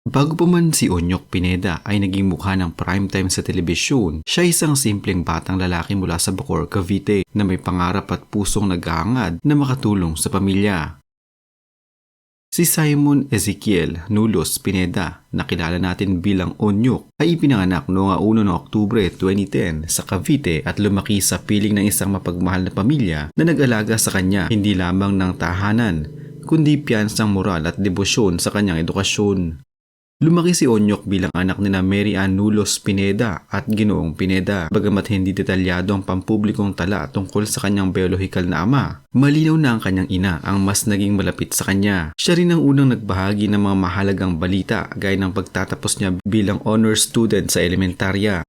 Bago pa man si Onyok Pineda ay naging mukha ng primetime sa telebisyon, siya isang simpleng batang lalaki mula sa Bacoor, Cavite na may pangarap at pusong naghahangad na makatulong sa pamilya. Si Simon Ezekiel Nulos Pineda, na kilala natin bilang Onyok, ay ipinanganak noong 1 Oktubre 2010 sa Cavite at lumaki sa piling ng isang mapagmahal na pamilya na nag-alaga sa kanya hindi lamang ng tahanan, kundi piyansang moral at debosyon sa kanyang edukasyon. Lumaki si Onyok bilang anak nina Mary Ann Nulos Pineda at Ginoong Pineda. Bagamat hindi detalyado ang pampublikong tala tungkol sa kanyang biyolohikal na ama, malinaw na ang kanyang ina ang mas naging malapit sa kanya. Siya rin ang unang nagbahagi ng mga mahalagang balita gaya ng pagtatapos niya bilang honor student sa elementarya.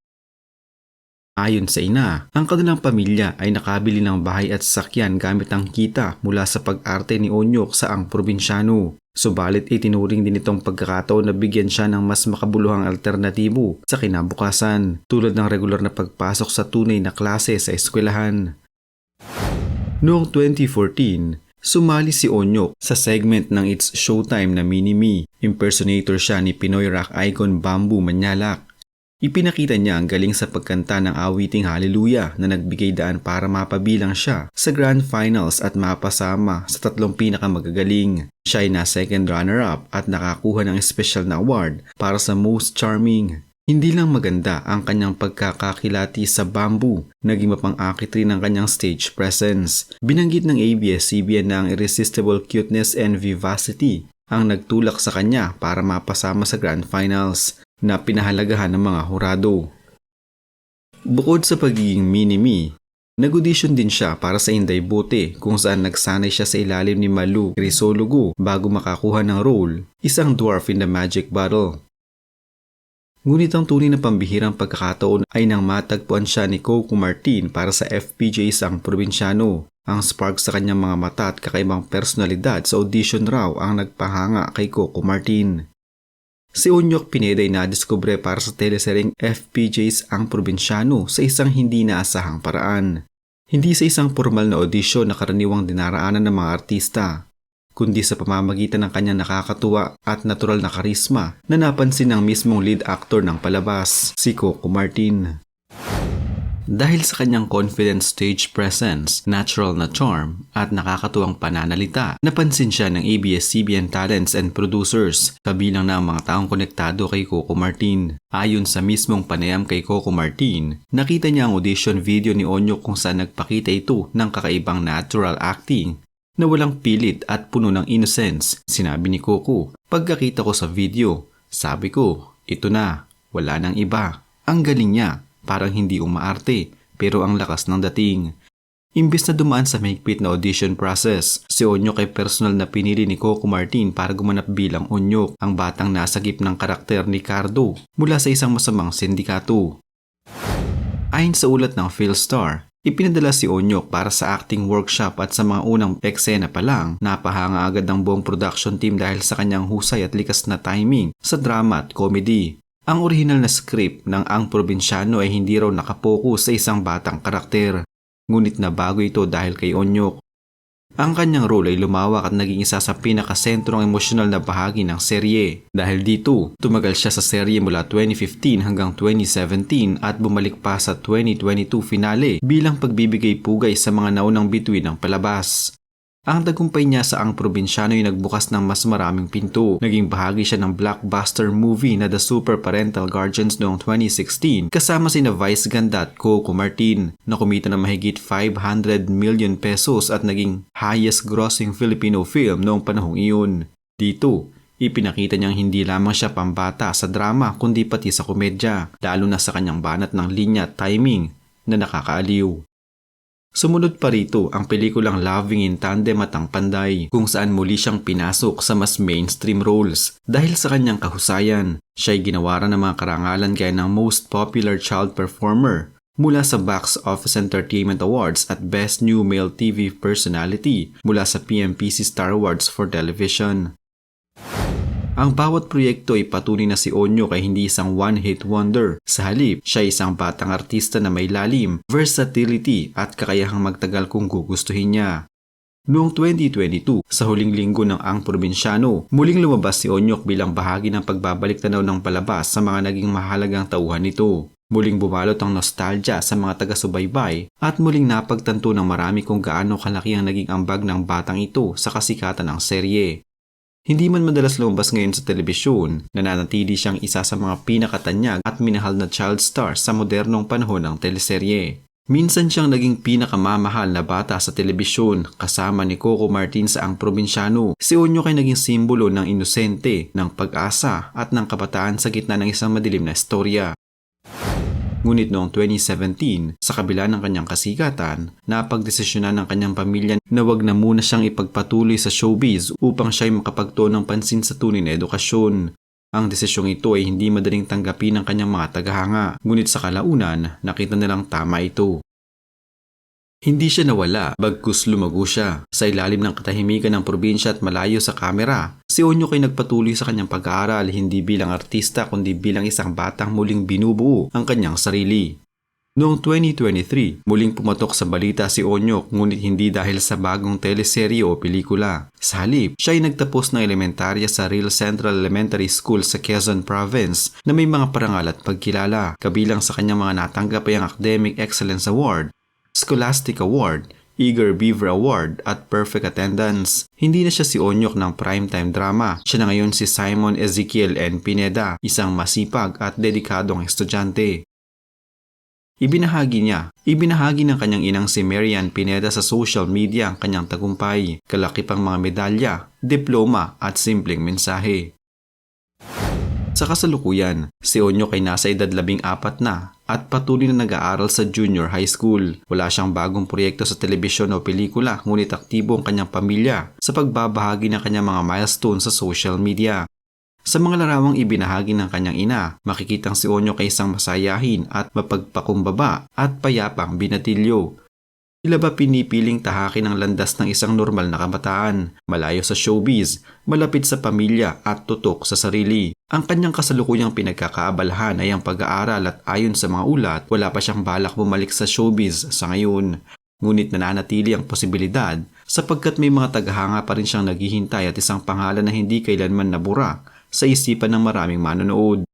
Ayon sa ina, ang kanilang pamilya ay nakabili ng bahay at sasakyan gamit ang kita mula sa pag-arte ni Onyok sa ang probinsyano. Subalit itinuring din itong pagkakataon na bigyan siya ng mas makabuluhang alternatibo sa kinabukasan, tulad ng regular na pagpasok sa tunay na klase sa eskwelahan. Noong 2014, sumali si Onyok sa segment ng It's Showtime na Mini-Me. Impersonator siya ni Pinoy rock icon Bamboo Manlalak. Ipinakita niya ang galing sa pagkanta ng awiting Hallelujah na nagbigay daan para mapabilang siya sa Grand Finals at mapasama sa 3 pinakamagagaling. Siya ay na second runner-up at nakakuha ng special na award para sa Most Charming. Hindi lang maganda ang kanyang pagkakakilati sa Bamboo, naging mapang-akit rin ang kanyang stage presence. Binanggit ng ABS-CBN na ang irresistible cuteness and vivacity ang nagtulak sa kanya para mapasama sa Grand Finals na pinahalagahan ng mga hurado. Bukod sa pagiging mini-me, nag-audition din siya para sa Inday Bote kung saan nagsanay siya sa ilalim ni Malu Crisologo bago makakuha ng role, isang dwarf in the magic bottle. Ngunit ang tunay na pambihirang pagkakataon ay nang matagpuan siya ni Coco Martin para sa FPJ's Ang Probinsyano. Ang spark sa kanyang mga mata at kakaibang personalidad sa audition raw ang nagpahanga kay Coco Martin. Si Onyok Pineda ay nadiskubre para sa teleseryeng FPJ's Ang Probinsyano sa isang hindi naasahang paraan. Hindi sa isang formal na audition na karaniwang dinaraanan ng mga artista, kundi sa pamamagitan ng kanyang nakakatuwa at natural na karisma na napansin ng mismong lead actor ng palabas, si Coco Martin. Dahil sa kanyang confident stage presence, natural na charm at nakakatuwang pananalita, napansin siya ng ABS-CBN talents and producers, kabilang na ang mga taong konektado kay Coco Martin. Ayon sa mismong panayam kay Coco Martin, nakita niya ang audition video ni Onyok kung saan nagpakita ito ng kakaibang natural acting na walang pilit at puno ng innocence. Sinabi ni Coco, "Pagkakita ko sa video, sabi ko, ito na, wala nang iba. Ang galing niya. Parang hindi umaarte, pero ang lakas ng dating." Imbis na dumaan sa mahigpit na audition process, si Onyok ay personal na pinili ni Coco Martin para gumanap bilang Onyok, ang batang nasagip ng karakter ni Cardo mula sa isang masamang sindikato. Ayon sa ulat ng PhilStar, ipinadala si Onyok para sa acting workshop at sa mga unang eksena pa lang, napahanga agad ng buong production team dahil sa kanyang husay at likas na timing sa drama at comedy. Ang orihinal na script ng Ang Probinsyano ay hindi raw nakapokus sa isang batang karakter, ngunit nabago ito dahil kay Onyok. Ang kanyang role ay lumawak at naging isa sa pinakasentrong emosyonal na bahagi ng serye. Dahil dito, tumagal siya sa serye mula 2015 hanggang 2017 at bumalik pa sa 2022 finale bilang pagbibigay pugay sa mga naunang bituin ng palabas. Ang tagumpay niya sa Ang Probinsyano ay nagbukas ng mas maraming pinto. Naging bahagi siya ng blockbuster movie na The Super Parental Guardians noong 2016 kasama sina Vice Ganda at Coco Martin na kumita ng mahigit 500 million pesos at naging highest grossing Filipino film noong panahong iyon. Dito, ipinakita niyang hindi lamang siya pambata sa drama kundi pati sa komedya, lalo na sa kanyang banat ng linya at timing na nakakaaliw. Sumunod pa rito ang pelikulang Loving in Tandem at Ang Panday, kung saan muli siyang pinasok sa mas mainstream roles. Dahil sa kanyang kahusayan, siya ay ginawaran ng mga karangalan gaya ng Most Popular Child Performer mula sa Box Office Entertainment Awards at Best New Male TV Personality mula sa PMPC Star Awards for Television. Ang bawat proyekto ay patunay na si Onyok ay hindi isang one-hit wonder. Sa halip, siya ay isang batang artista na may lalim, versatility at kakayahang magtagal kung gugustuhin niya. Noong 2022, sa huling linggo ng Ang Probinsyano, muling lumabas si Onyok bilang bahagi ng pagbabalik-tanaw ng palabas sa mga naging mahalagang tauhan nito. Muling bumalot ang nostalgia sa mga taga-subaybay at muling napagtanto ng marami kung gaano kalaki ang naging ambag ng batang ito sa kasikatan ng serye. Hindi man madalas lumabas ngayon sa telebisyon, nananatili siyang isa sa mga pinakatanyag at minahal na child star sa modernong panahon ng teleserye. Minsan siyang naging pinakamamahal na bata sa telebisyon kasama ni Coco Martin sa Ang Probinsyano. Si Onyok ay naging simbolo ng inosente, ng pag-asa at ng kabataan sa gitna ng isang madilim na istorya. Ngunit noong 2017, sa kabila ng kanyang kasikatan, napagdesisyonan ng kanyang pamilya na wag na muna siyang ipagpatuloy sa showbiz upang siya'y makapagtuon ng pansin sa tunay na edukasyon. Ang desisyong ito ay hindi madaling tanggapin ng kanyang mga tagahanga, ngunit sa kalaunan, nakita nilang tama ito. Hindi siya nawala, bagkus lumago siya. Sa ilalim ng katahimikan ng probinsya at malayo sa kamera, si Onyok ay nagpatuloy sa kanyang pag-aaral hindi bilang artista kundi bilang isang batang muling binubuo ang kanyang sarili. Noong 2023, muling pumatok sa balita si Onyok ngunit hindi dahil sa bagong teleserye o pelikula. Sa halip, siya ay nagtapos ng elementarya sa Real Central Elementary School sa Quezon Province na may mga parangal at pagkilala. Kabilang sa kanyang mga natanggap ay ang Academic Excellence Award, Scholastic Award, Eager Beaver Award at Perfect Attendance. Hindi na siya si Onyok ng primetime drama. Siya na ngayon si Simon Ezekiel N. Pineda, isang masipag at dedikadong estudyante. Ibinahagi ng kanyang inang si Marian Pineda sa social media ang kanyang tagumpay, kalaki pang mga medalya, diploma at simpleng mensahe. Sa kasalukuyan, si Onyok ay nasa edad 14 na at patuloy na nag-aaral sa junior high school. Wala siyang bagong proyekto sa telebisyon o pelikula ngunit aktibo ang kanyang pamilya sa pagbabahagi ng kanyang mga milestone sa social media. Sa mga larawang ibinahagi ng kanyang ina, makikitang si Onyok ay isang masayahin at mapagpakumbaba at payapang binatilyo. Tila ba pinipiling tahakin ang landas ng isang normal na kabataan, malayo sa showbiz, malapit sa pamilya at tutok sa sarili. Ang kanyang kasalukuyang pinagkakaabalahan ay ang pag-aaral at ayon sa mga ulat, wala pa siyang balak bumalik sa showbiz sa ngayon. Ngunit nananatili ang posibilidad sapagkat may mga tagahanga pa rin siyang naghihintay at isang pangalan na hindi kailanman nabura sa isipan ng maraming manonood.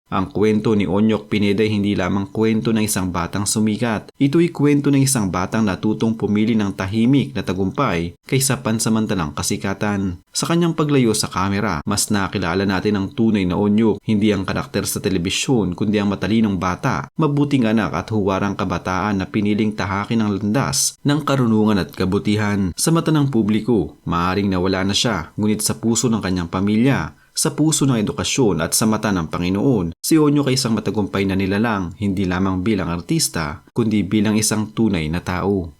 Ang kwento ni Onyok Pineda ay hindi lamang kwento ng isang batang sumikat. Ito'y kwento ng isang batang natutong pumili ng tahimik na tagumpay kaysa pansamantalang kasikatan. Sa kanyang paglayo sa kamera, mas nakilala natin ang tunay na Onyok, hindi ang karakter sa telebisyon kundi ang matalinong bata, mabuting anak at huwarang kabataan na piniling tahakin ang landas ng karunungan at kabutihan. Sa mata ng publiko, maaaring nawala na siya, ngunit sa puso ng kanyang pamilya, sa puso ng edukasyon at sa mata ng Panginoon, si Onyok ay isang matagumpay na nilalang hindi lamang bilang artista, kundi bilang isang tunay na tao.